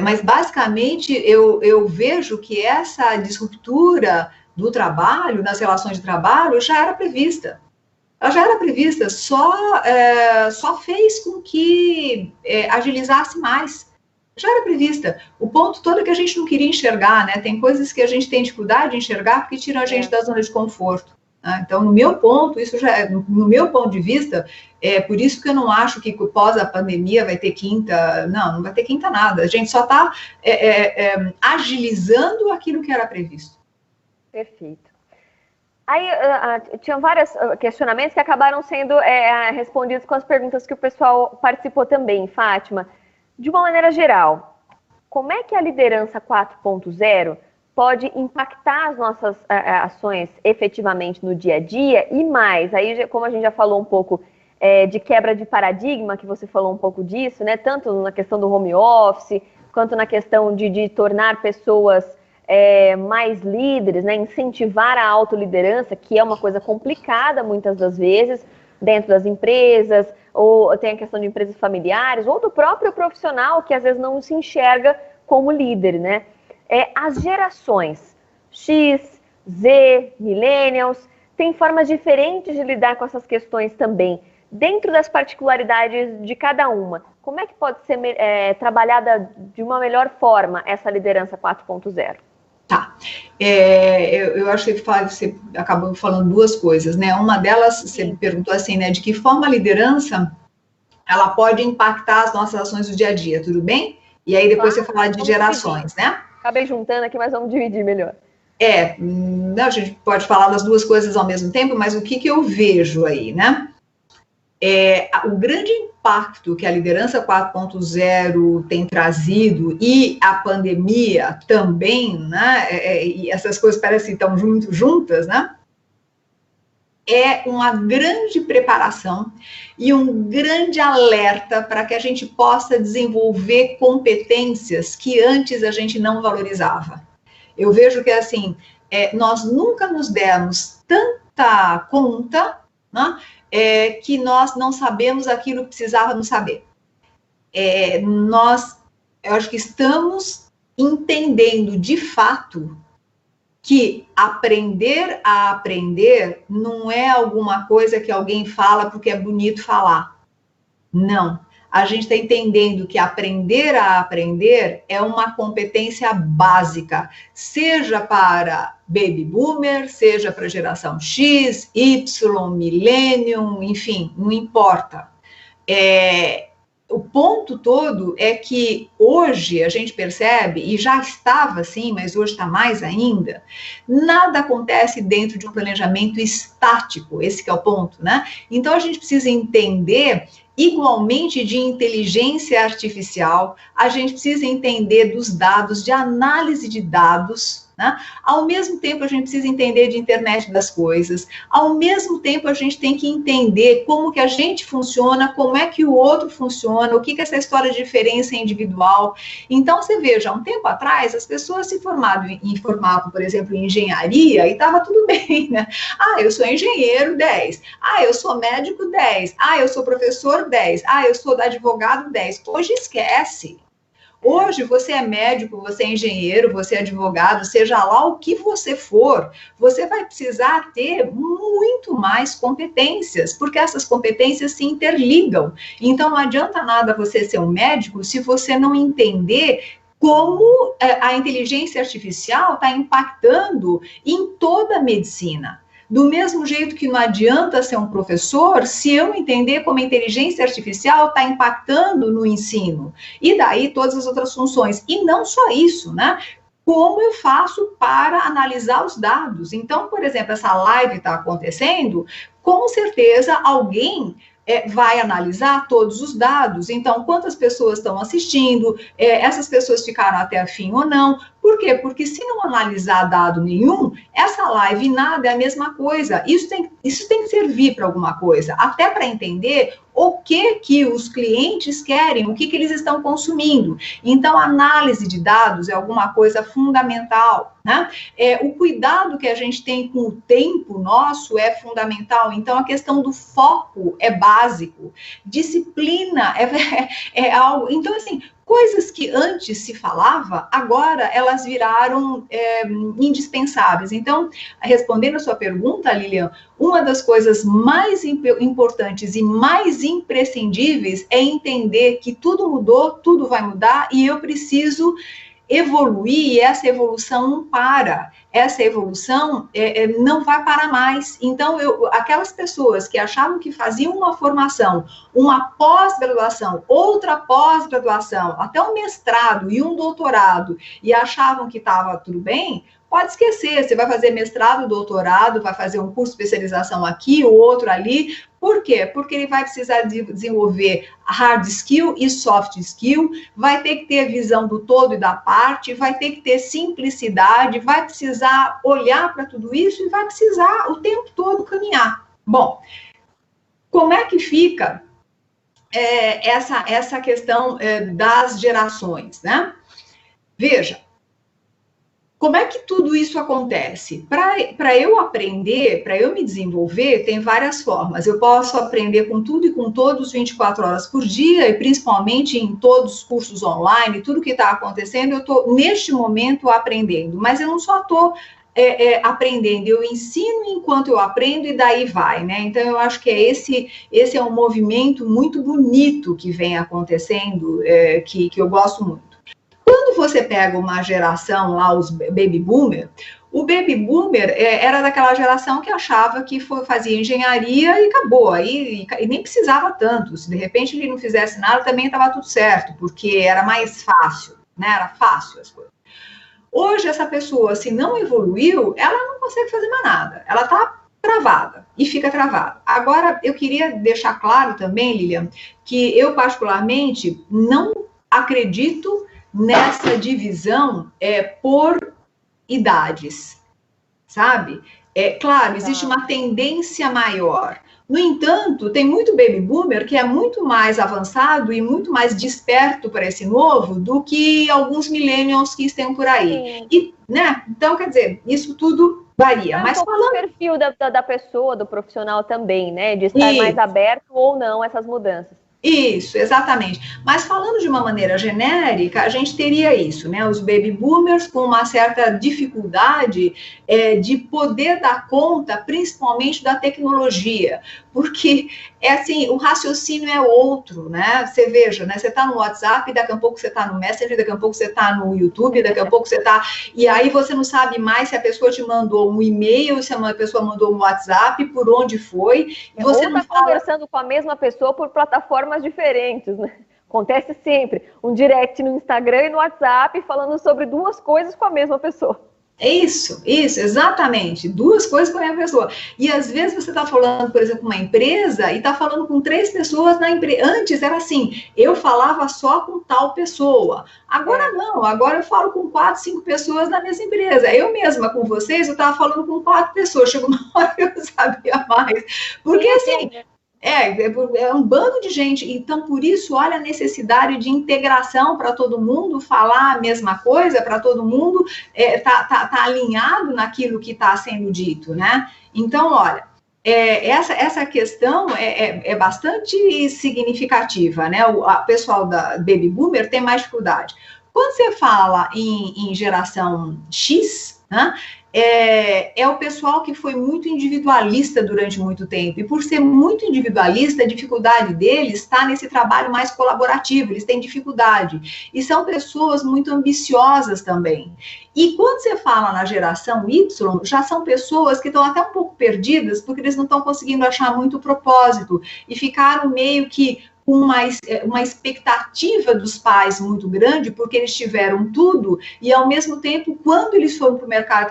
mas basicamente eu vejo que essa disruptura do trabalho, nas relações de trabalho, já era prevista. Ela já era prevista, só fez com que agilizasse mais. Já era prevista. O ponto todo é que a gente não queria enxergar, né? Tem coisas que a gente tem dificuldade de enxergar porque tiram a gente da zona de conforto. Né? Então, no meu ponto de vista, por isso que eu não acho que pós a pandemia vai ter quinta. Não vai ter quinta nada. A gente só está agilizando aquilo que era previsto. Perfeito. Aí tinham vários questionamentos que acabaram sendo respondidos com as perguntas que o pessoal participou também, Fátima. De uma maneira geral, como é que a liderança 4.0 pode impactar as nossas ações efetivamente no dia a dia e mais? Aí, como a gente já falou um pouco de quebra de paradigma, que você falou um pouco disso, né? Tanto na questão do home office, quanto na questão de tornar pessoas mais líderes, né? Incentivar a autoliderança, que é uma coisa complicada muitas das vezes, dentro das empresas, ou tem a questão de empresas familiares, ou do próprio profissional, que às vezes não se enxerga como líder, né? As gerações X, Z, Millennials, têm formas diferentes de lidar com essas questões também, dentro das particularidades de cada uma. Como é que pode ser trabalhada de uma melhor forma essa liderança 4.0? Tá, eu acho que você acabou falando duas coisas, né? Uma delas, você me perguntou assim, né? De que forma a liderança, ela pode impactar as nossas ações do dia a dia, tudo bem? E aí depois você falar de gerações, né? Acabei juntando aqui, mas vamos dividir melhor. A gente pode falar das duas coisas ao mesmo tempo, mas o que eu vejo aí, né? O grande impacto que a liderança 4.0 tem trazido e a pandemia também, né? E essas coisas parecem tão juntas, né? É uma grande preparação e um grande alerta para que a gente possa desenvolver competências que antes a gente não valorizava. Eu vejo que, assim, nós nunca nos demos tanta conta, né? Que nós não sabemos aquilo que precisávamos saber. Eu acho que estamos entendendo de fato que aprender a aprender não é alguma coisa que alguém fala porque é bonito falar. Não. A gente está entendendo que aprender a aprender é uma competência básica, seja para baby boomer, seja para geração X, Y, millennium, enfim, não importa. O ponto todo é que hoje a gente percebe, e já estava assim, mas hoje está mais ainda, nada acontece dentro de um planejamento estático, esse que é o ponto, né? Então a gente precisa entender igualmente de inteligência artificial, a gente precisa entender dos dados, de análise de dados, né? Ao mesmo tempo, a gente precisa entender de internet das coisas, ao mesmo tempo, a gente tem que entender como que a gente funciona, como é que o outro funciona, o que que essa história de diferença é individual. Então, você veja, um tempo atrás, as pessoas se formavam, por exemplo, em engenharia e estava tudo bem, né? Eu sou engenheiro, 10. Eu sou médico, 10. Eu sou professor, 10. Eu sou advogado, 10. Hoje esquece. Hoje você é médico, você é engenheiro, você é advogado, seja lá o que você for, você vai precisar ter muito mais competências, porque essas competências se interligam. Então não adianta nada você ser um médico se você não entender como a inteligência artificial está impactando em toda a medicina. Do mesmo jeito que não adianta ser um professor se eu entender como a inteligência artificial está impactando no ensino. E daí todas as outras funções. E não só isso, né? Como eu faço para analisar os dados? Então, por exemplo, essa live está acontecendo, com certeza alguém vai analisar todos os dados. Então, quantas pessoas estão assistindo, essas pessoas ficaram até a fim ou não. Por quê? Porque se não analisar dado nenhum, essa live nada é a mesma coisa. Isso tem que servir para alguma coisa, até para entender o que os clientes querem, o que eles estão consumindo. Então, a análise de dados é alguma coisa fundamental, né? O cuidado que a gente tem com o tempo nosso é fundamental. Então, a questão do foco é básico. Disciplina é algo... Então, assim... Coisas que antes se falava, agora elas viraram indispensáveis. Então, respondendo a sua pergunta, Lilian, uma das coisas mais importantes e mais imprescindíveis é entender que tudo mudou, tudo vai mudar e eu preciso evoluir e essa evolução não para. Essa evolução não vai parar mais. Então, aquelas pessoas que achavam que faziam uma formação, uma pós-graduação, outra pós-graduação, até um mestrado e um doutorado, e achavam que estava tudo bem, pode esquecer, você vai fazer mestrado, doutorado, vai fazer um curso de especialização aqui, o outro ali. Por quê? Porque ele vai precisar desenvolver hard skill e soft skill, vai ter que ter visão do todo e da parte, vai ter que ter simplicidade, vai precisar olhar para tudo isso e vai precisar o tempo todo caminhar. Bom, como é que fica essa questão das gerações, né? Veja, como é que tudo isso acontece? Para eu aprender, para eu me desenvolver, tem várias formas. Eu posso aprender com tudo e com todos 24 horas por dia, e principalmente em todos os cursos online, tudo que está acontecendo, eu estou, neste momento, aprendendo. Mas eu não só estou aprendendo, eu ensino enquanto eu aprendo e daí vai, né? Então, eu acho que esse é um movimento muito bonito que vem acontecendo, que eu gosto muito. Quando você pega uma geração lá, os baby boomer, o baby boomer era daquela geração que achava que fazia engenharia e acabou, aí e nem precisava tanto. Se de repente ele não fizesse nada, também estava tudo certo, porque era mais fácil, né? Era fácil as coisas. Hoje, essa pessoa, se não evoluiu, ela não consegue fazer mais nada. Ela está travada e fica travada. Agora, eu queria deixar claro também, Lilian, que eu particularmente não acredito nessa divisão por idades, sabe? Claro, existe uma tendência maior. No entanto, tem muito baby boomer que é muito mais avançado e muito mais desperto para esse novo do que alguns millennials que estão por aí. E, né? Então, quer dizer, isso tudo varia. Mas falando... o perfil da pessoa, do profissional também, né? De estar mais aberto ou não a essas mudanças. Isso, exatamente. Mas falando de uma maneira genérica, a gente teria isso, né? Os baby boomers com uma certa dificuldade de poder dar conta, principalmente da tecnologia, porque assim, o raciocínio é outro, né? Você veja, né? Você está no WhatsApp, daqui a pouco você está no Messenger, daqui a pouco você está no YouTube, daqui a pouco você está... E aí você não sabe mais se a pessoa te mandou um e-mail, se a pessoa mandou um WhatsApp, por onde foi. E você não está conversando com a mesma pessoa por plataformas diferentes, né? Acontece sempre. Um direct no Instagram e no WhatsApp falando sobre duas coisas com a mesma pessoa. Isso, exatamente. Duas coisas com a mesma pessoa. E às vezes você está falando, por exemplo, com uma empresa e está falando com 3 pessoas na empresa. Antes era assim, eu falava só com tal pessoa. Agora não, agora eu falo com 4, 5 pessoas na mesma empresa. Eu mesma com vocês, eu estava falando com 4 pessoas. Chegou uma hora que eu não sabia mais. Porque assim... É um bando de gente, então por isso, olha a necessidade de integração para todo mundo falar a mesma coisa, para todo mundo tá alinhado naquilo que está sendo dito, né? Então, olha, essa questão é bastante significativa, né? O pessoal da Baby Boomer tem mais dificuldade. Quando você fala em geração X, né? É o pessoal que foi muito individualista durante muito tempo, e por ser muito individualista, a dificuldade deles está nesse trabalho mais colaborativo, eles têm dificuldade, e são pessoas muito ambiciosas também. E quando você fala na geração Y, já são pessoas que estão até um pouco perdidas, porque eles não estão conseguindo achar muito propósito, e ficaram meio que com uma expectativa dos pais muito grande, porque eles tiveram tudo, e ao mesmo tempo, quando eles foram para o mercado de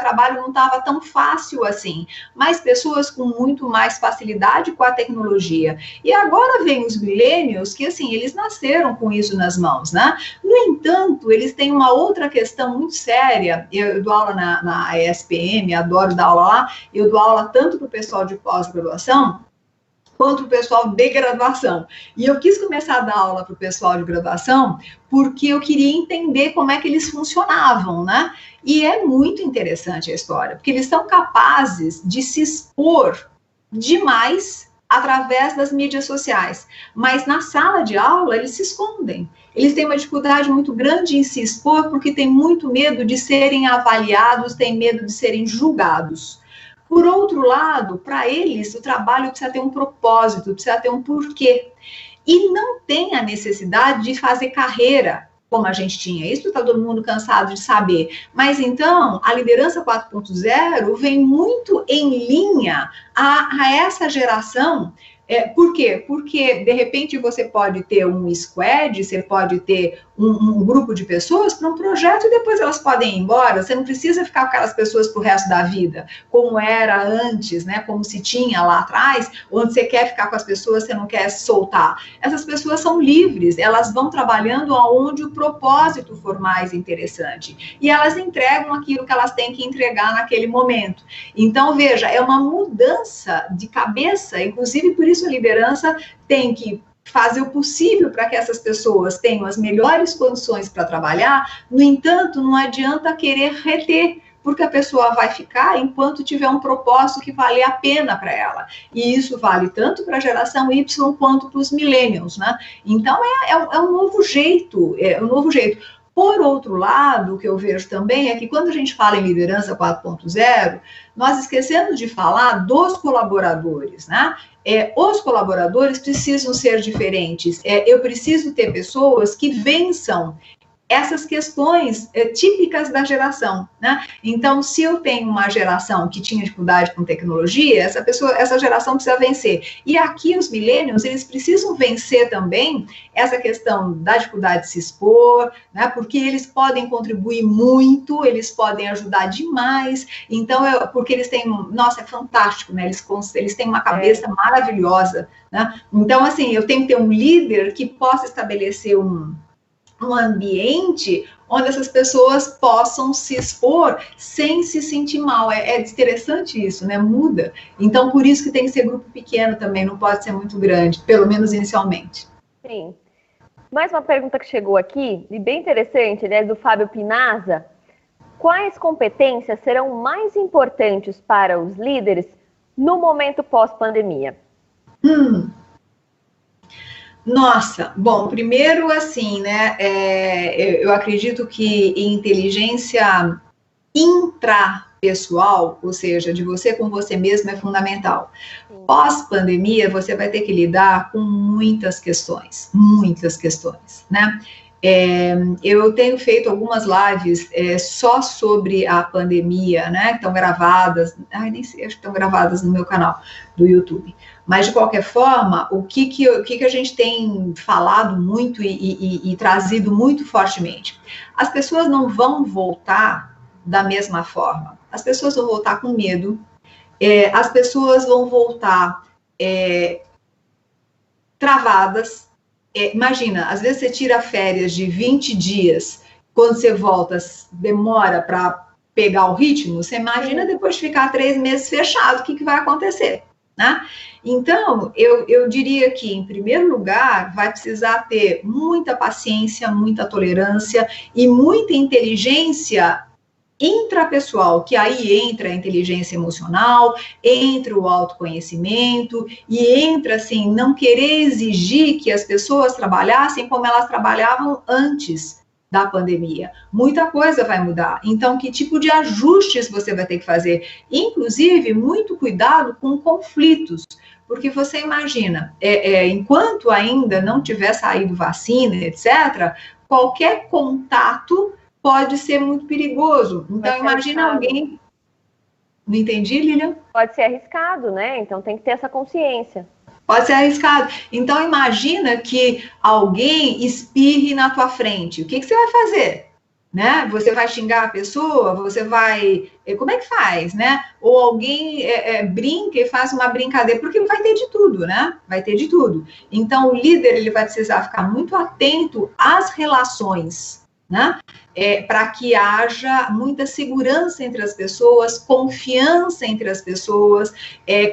trabalho não estava tão fácil assim, mas pessoas com muito mais facilidade com a tecnologia. E agora vem os millennials, que assim, eles nasceram com isso nas mãos, né? No entanto, eles têm uma outra questão muito séria. Eu dou aula na ESPM, adoro dar aula lá, eu dou aula tanto para o pessoal de pós-graduação, quanto o pessoal de graduação. E eu quis começar a dar aula para o pessoal de graduação porque eu queria entender como é que eles funcionavam, né? E é muito interessante a história, porque eles são capazes de se expor demais através das mídias sociais, mas na sala de aula eles se escondem. Eles têm uma dificuldade muito grande em se expor porque têm muito medo de serem avaliados, têm medo de serem julgados. Por outro lado, para eles, o trabalho precisa ter um propósito, precisa ter um porquê. E não tem a necessidade de fazer carreira, como a gente tinha. Isso está todo mundo cansado de saber. Mas, então, a liderança 4.0 vem muito em linha a essa geração Por quê? Porque, de repente, você pode ter um squad, você pode ter um grupo de pessoas para um projeto e depois elas podem ir embora. Você não precisa ficar com aquelas pessoas para o resto da vida, como era antes, né? Como se tinha lá atrás, onde você quer ficar com as pessoas, você não quer soltar. Essas pessoas são livres, elas vão trabalhando aonde o propósito for mais interessante. E elas entregam aquilo que elas têm que entregar naquele momento. Então, veja, é uma mudança de cabeça, inclusive por isso a liderança tem que fazer o possível para que essas pessoas tenham as melhores condições para trabalhar. No entanto, não adianta querer reter, porque a pessoa vai ficar enquanto tiver um propósito que vale a pena para ela. E isso vale tanto para a geração Y quanto para os millennials, né? Então, é um novo jeito, Por outro lado, o que eu vejo também é que quando a gente fala em liderança 4.0, nós esquecemos de falar dos colaboradores, né? Os colaboradores precisam ser diferentes. Eu preciso ter pessoas que vençam essas questões típicas da geração, né? Então, se eu tenho uma geração que tinha dificuldade com tecnologia, essa geração precisa vencer. E aqui os millennials, eles precisam vencer também essa questão da dificuldade de se expor, né? Porque eles podem contribuir muito, eles podem ajudar demais. Então, porque eles têm, nossa, é fantástico, né? Eles têm uma cabeça maravilhosa, né? Então, assim, eu tenho que ter um líder que possa estabelecer um ambiente onde essas pessoas possam se expor sem se sentir mal. É interessante isso, né? Muda. Então, por isso que tem que ser grupo pequeno também, não pode ser muito grande, pelo menos inicialmente. Sim. Mais uma pergunta que chegou aqui, e bem interessante, né, do Fábio Pinaza. Quais competências serão mais importantes para os líderes no momento pós-pandemia? Nossa, bom, primeiro assim, né, eu acredito que inteligência intrapessoal, ou seja, de você com você mesmo, é fundamental. Pós-pandemia, você vai ter que lidar com muitas questões, né? Eu tenho feito algumas lives só sobre a pandemia, né, que estão gravadas, nem sei, acho que estão gravadas no meu canal do YouTube. Mas, de qualquer forma, o que a gente tem falado muito e trazido muito fortemente? As pessoas não vão voltar da mesma forma. As pessoas vão voltar com medo, as pessoas vão voltar travadas. Imagina, às vezes você tira férias de 20 dias, quando você volta, demora para pegar o ritmo, você imagina depois de ficar 3 meses fechado, o que vai acontecer, né? Então, eu diria que, em primeiro lugar, vai precisar ter muita paciência, muita tolerância e muita inteligência intrapessoal, que aí entra a inteligência emocional, entra o autoconhecimento e entra, assim, não querer exigir que as pessoas trabalhassem como elas trabalhavam antes da pandemia. Muita coisa vai mudar. Então, que tipo de ajustes você vai ter que fazer? Inclusive, muito cuidado com conflitos, porque você imagina, enquanto ainda não tiver saído vacina, etc., qualquer contato pode ser muito perigoso. Então, imagina alguém... Não entendi, Lilian? Pode ser arriscado, né? Então, tem que ter essa consciência. Pode ser arriscado. Então, imagina que alguém espirre na tua frente. O que você vai fazer? Né? Você vai xingar a pessoa? Você vai... Como é que faz, né? Ou alguém brinca e faz uma brincadeira, porque vai ter de tudo, né? Vai ter de tudo. Então, o líder, ele vai precisar ficar muito atento às relações, né? Para que haja muita segurança entre as pessoas, confiança entre as pessoas,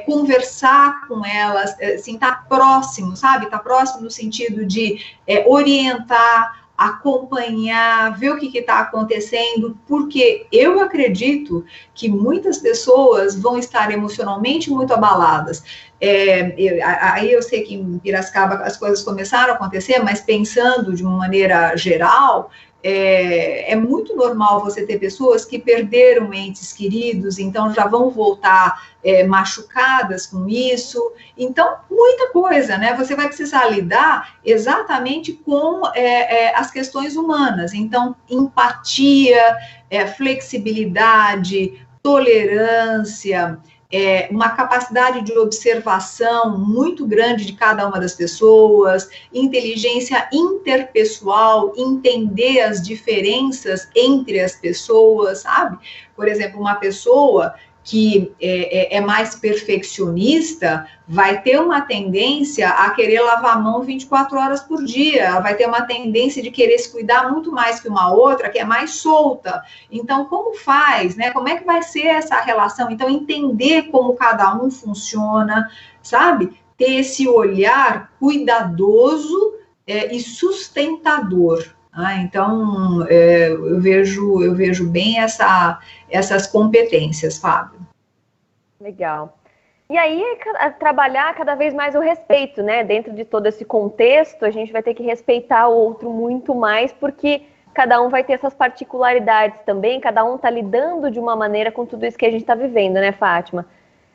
conversar com elas, assim, tá próximo, sabe? Tá próximo no sentido de orientar, acompanhar, ver o que está acontecendo, porque eu acredito que muitas pessoas vão estar emocionalmente muito abaladas. Aí eu sei que em Piracicaba as coisas começaram a acontecer, mas pensando de uma maneira geral, é muito normal você ter pessoas que perderam entes queridos, então já vão voltar machucadas com isso. Então, muita coisa, né? Você vai precisar lidar exatamente com as questões humanas. Então, empatia, flexibilidade, tolerância, uma capacidade de observação muito grande de cada uma das pessoas, inteligência interpessoal, entender as diferenças entre as pessoas, sabe? Por exemplo, uma pessoa que é mais perfeccionista, vai ter uma tendência a querer lavar a mão 24 horas por dia, ela vai ter uma tendência de querer se cuidar muito mais que uma outra, que é mais solta. Então, como faz, né? Como é que vai ser essa relação? Então, entender como cada um funciona, sabe? Ter esse olhar cuidadoso e sustentador. Então, eu vejo bem essas competências, Fábio. Legal. E aí, trabalhar cada vez mais o respeito, né? Dentro de todo esse contexto, a gente vai ter que respeitar o outro muito mais, porque cada um vai ter essas particularidades também, cada um está lidando de uma maneira com tudo isso que a gente está vivendo, né, Fátima?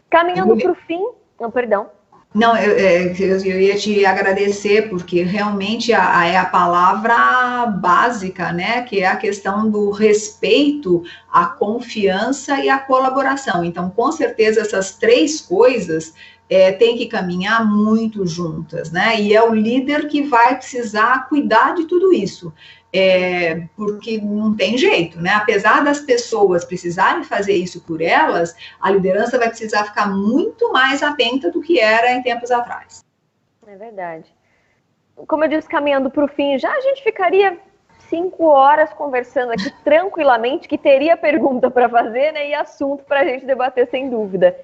Caminhando para o fim... Não, perdão. Não, eu ia te agradecer, porque realmente é a palavra básica, né? Que é a questão do respeito, a confiança e a colaboração. Então, com certeza, essas três coisas têm que caminhar muito juntas, né? E é o líder que vai precisar cuidar de tudo isso. Porque não tem jeito, né? Apesar das pessoas precisarem fazer isso por elas, a liderança vai precisar ficar muito mais atenta do que era em tempos atrás. É verdade. Como eu disse, caminhando para o fim, já a gente ficaria 5 horas conversando aqui tranquilamente, que teria pergunta para fazer, né? E assunto para a gente debater sem dúvida.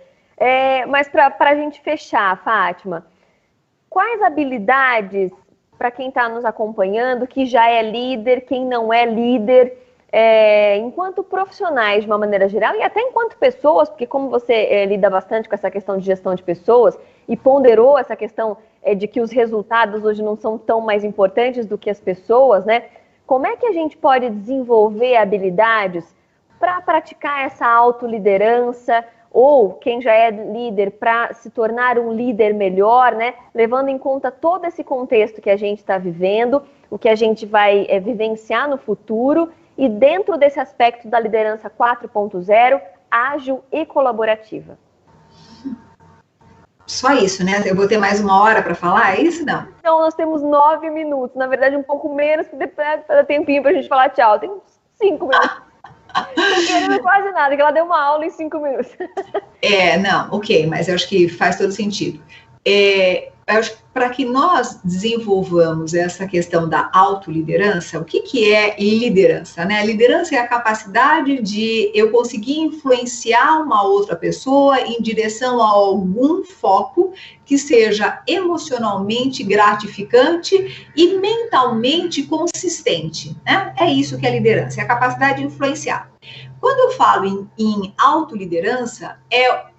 Mas para a gente fechar, Fátima, quais habilidades para quem está nos acompanhando, que já é líder, quem não é líder, enquanto profissionais de uma maneira geral e até enquanto pessoas, porque como você lida bastante com essa questão de gestão de pessoas e ponderou essa questão de que os resultados hoje não são tão mais importantes do que as pessoas, né? Como é que a gente pode desenvolver habilidades para praticar essa autoliderança, ou quem já é líder para se tornar um líder melhor, né? Levando em conta todo esse contexto que a gente está vivendo, o que a gente vai vivenciar no futuro, e dentro desse aspecto da liderança 4.0, ágil e colaborativa. Só isso, né? Eu vou ter mais 1 hora para falar, é isso não? Então, nós temos 9 minutos, na verdade um pouco menos, porque dá tempinho para a gente falar tchau, tem uns 5 minutos. Não querendo quase nada, que ela deu uma aula em 5 minutos. Não, ok, mas eu acho que faz todo sentido. Eu acho que para que nós desenvolvamos essa questão da autoliderança, o que é liderança, né? Liderança é a capacidade de eu conseguir influenciar uma outra pessoa em direção a algum foco que seja emocionalmente gratificante e mentalmente consistente, né? É isso que é liderança, é a capacidade de influenciar. Quando eu falo em autoliderança, é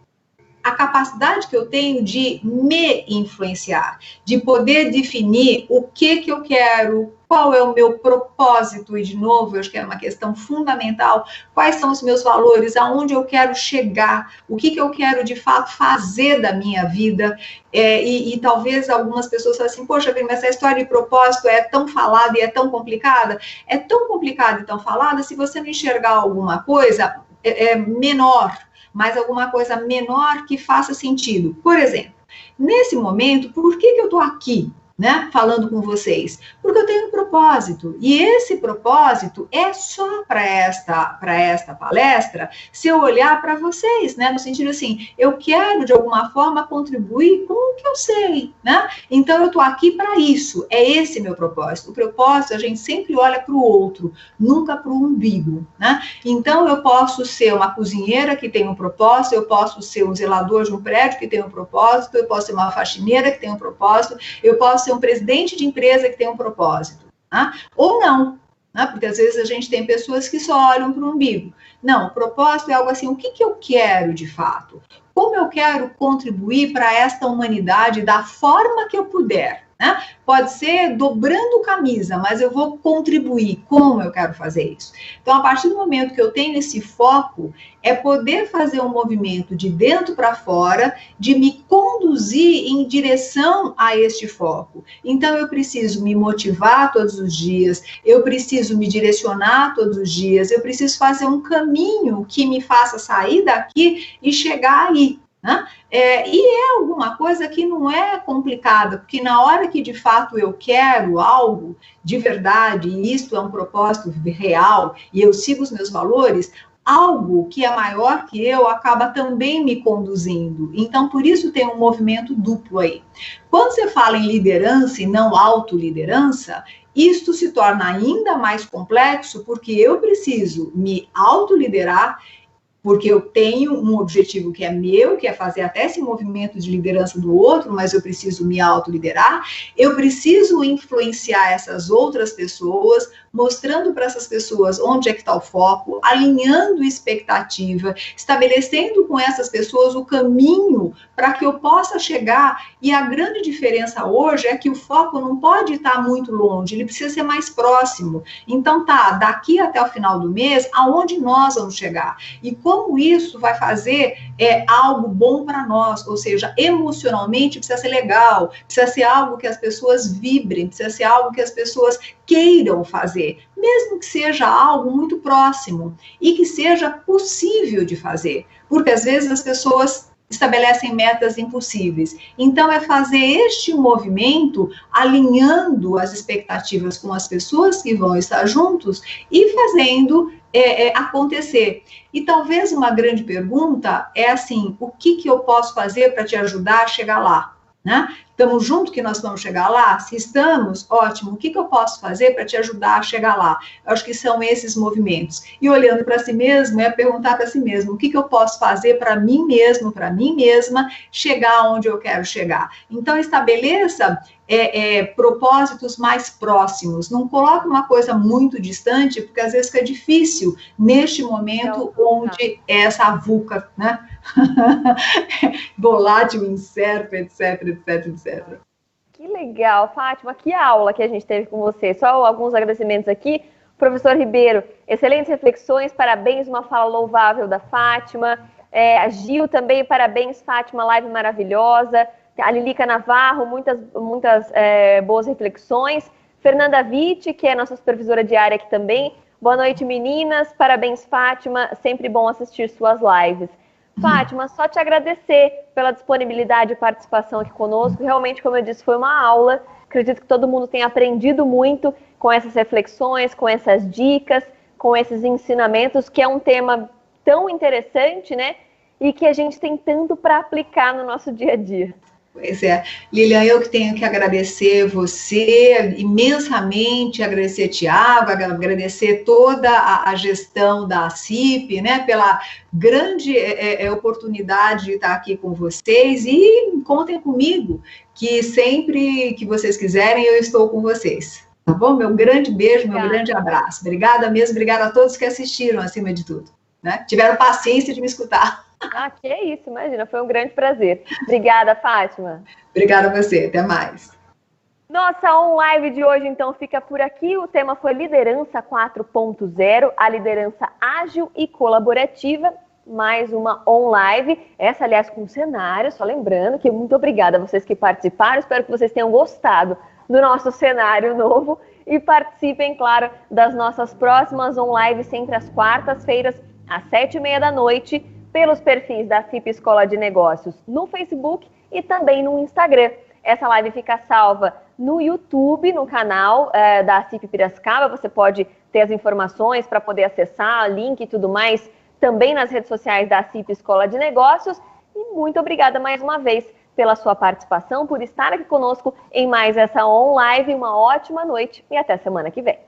a capacidade que eu tenho de me influenciar, de poder definir o que eu quero, qual é o meu propósito, e de novo, eu acho que é uma questão fundamental, quais são os meus valores, aonde eu quero chegar, o que eu quero de fato fazer da minha vida, e talvez algumas pessoas falem assim, poxa, mas essa história de propósito é tão falada e é tão complicada e tão falada, se você não enxergar alguma coisa menor, mas alguma coisa menor que faça sentido. Por exemplo, nesse momento, por que eu estou aqui, né, falando com vocês? Porque eu tenho um propósito, e esse propósito é só para esta palestra, se eu olhar para vocês, né, no sentido assim, eu quero de alguma forma contribuir com o que eu sei, né? Então eu estou aqui para isso, é esse meu propósito. O propósito, a gente sempre olha para o outro, nunca para o umbigo, né? Então eu posso ser uma cozinheira que tem um propósito, eu posso ser um zelador de um prédio que tem um propósito, eu posso ser uma faxineira que tem um propósito, eu posso ser um presidente de empresa que tem um propósito, né? Ou não, né? Porque às vezes a gente tem pessoas que só olham para o umbigo. Não, o propósito é algo assim, o que eu quero de fato? Como eu quero contribuir para esta humanidade da forma que eu puder? né? Pode ser dobrando camisa, mas eu vou contribuir. Como eu quero fazer isso? Então, a partir do momento que eu tenho esse foco, é poder fazer um movimento de dentro para fora, de me conduzir em direção a este foco. Então, eu preciso me motivar todos os dias, eu preciso me direcionar todos os dias, eu preciso fazer um caminho que me faça sair daqui e chegar aí. Né? E é alguma coisa que não é complicada, porque na hora que de fato eu quero algo de verdade, e isto é um propósito real, e eu sigo os meus valores, algo que é maior que eu acaba também me conduzindo. Então, por isso tem um movimento duplo aí. Quando você fala em liderança e não autoliderança, isto se torna ainda mais complexo, porque eu preciso me autoliderar, porque eu tenho um objetivo que é meu, que é fazer até esse movimento de liderança do outro, mas eu preciso me autoliderar, eu preciso influenciar essas outras pessoas, mostrando para essas pessoas onde é que está o foco, alinhando expectativa, estabelecendo com essas pessoas o caminho para que eu possa chegar. E a grande diferença hoje é que o foco não pode estar muito longe, ele precisa ser mais próximo. Então tá, daqui até o final do mês, aonde nós vamos chegar? E como isso vai fazer algo bom para nós, ou seja, emocionalmente precisa ser legal, precisa ser algo que as pessoas vibrem, precisa ser algo que as pessoas queiram fazer, mesmo que seja algo muito próximo e que seja possível de fazer, porque às vezes as pessoas estabelecem metas impossíveis. Então, é fazer este movimento alinhando as expectativas com as pessoas que vão estar juntos e fazendo acontecer. E talvez uma grande pergunta é assim, o que eu posso fazer para te ajudar a chegar lá? Né? Estamos juntos que nós vamos chegar lá? Se estamos, ótimo. O que eu posso fazer para te ajudar a chegar lá? Eu acho que são esses movimentos. E olhando para si mesmo, é perguntar para si mesmo, o que eu posso fazer para mim mesmo, para mim mesma, chegar onde eu quero chegar? Então, estabeleça propósitos mais próximos. Não coloque uma coisa muito distante, porque às vezes fica difícil neste momento onde é essa VUCA, né? Volátil, incerto, etc, etc, etc. Que legal, Fátima, que aula que a gente teve com você. Só alguns agradecimentos aqui. Professor Ribeiro, excelentes reflexões, parabéns, uma fala louvável da Fátima. A Gil também, parabéns, Fátima, live maravilhosa. A Lilica Navarro, muitas boas reflexões. Fernanda Witt, que é nossa supervisora diária aqui também. Boa noite, meninas. Parabéns, Fátima. Sempre bom assistir suas lives. Fátima, só te agradecer pela disponibilidade e participação aqui conosco. Realmente, como eu disse, foi uma aula. Acredito que todo mundo tenha aprendido muito com essas reflexões, com essas dicas, com esses ensinamentos, que é um tema tão interessante, né? E que a gente tem tanto para aplicar no nosso dia a dia. Pois é, Lilian, eu que tenho que agradecer você imensamente, agradecer Tiago, agradecer toda a gestão da CIP, né, pela grande oportunidade de estar aqui com vocês e contem comigo, que sempre que vocês quiserem eu estou com vocês, tá bom? Meu grande beijo, meu grande abraço. Obrigada mesmo, obrigada a todos que assistiram, acima de tudo, né? Tiveram paciência de me escutar. Que isso, imagina, foi um grande prazer. Obrigada, Fátima. Obrigada a você, até mais. Nossa on-live de hoje, então, fica por aqui. O tema foi Liderança 4.0, a liderança ágil e colaborativa. Mais uma on-live, essa, aliás, com cenário, só lembrando que muito obrigada a vocês que participaram. Espero que vocês tenham gostado do nosso cenário novo e participem, claro, das nossas próximas on-lives, sempre às quartas-feiras, às 7h30 da noite, pelos perfis da CIP Escola de Negócios no Facebook e também no Instagram. Essa live fica salva no YouTube, no canal da CIP Piracicaba. Você pode ter as informações para poder acessar, link e tudo mais, também nas redes sociais da CIP Escola de Negócios. E muito obrigada mais uma vez pela sua participação, por estar aqui conosco em mais essa on-live. Uma ótima noite e até semana que vem.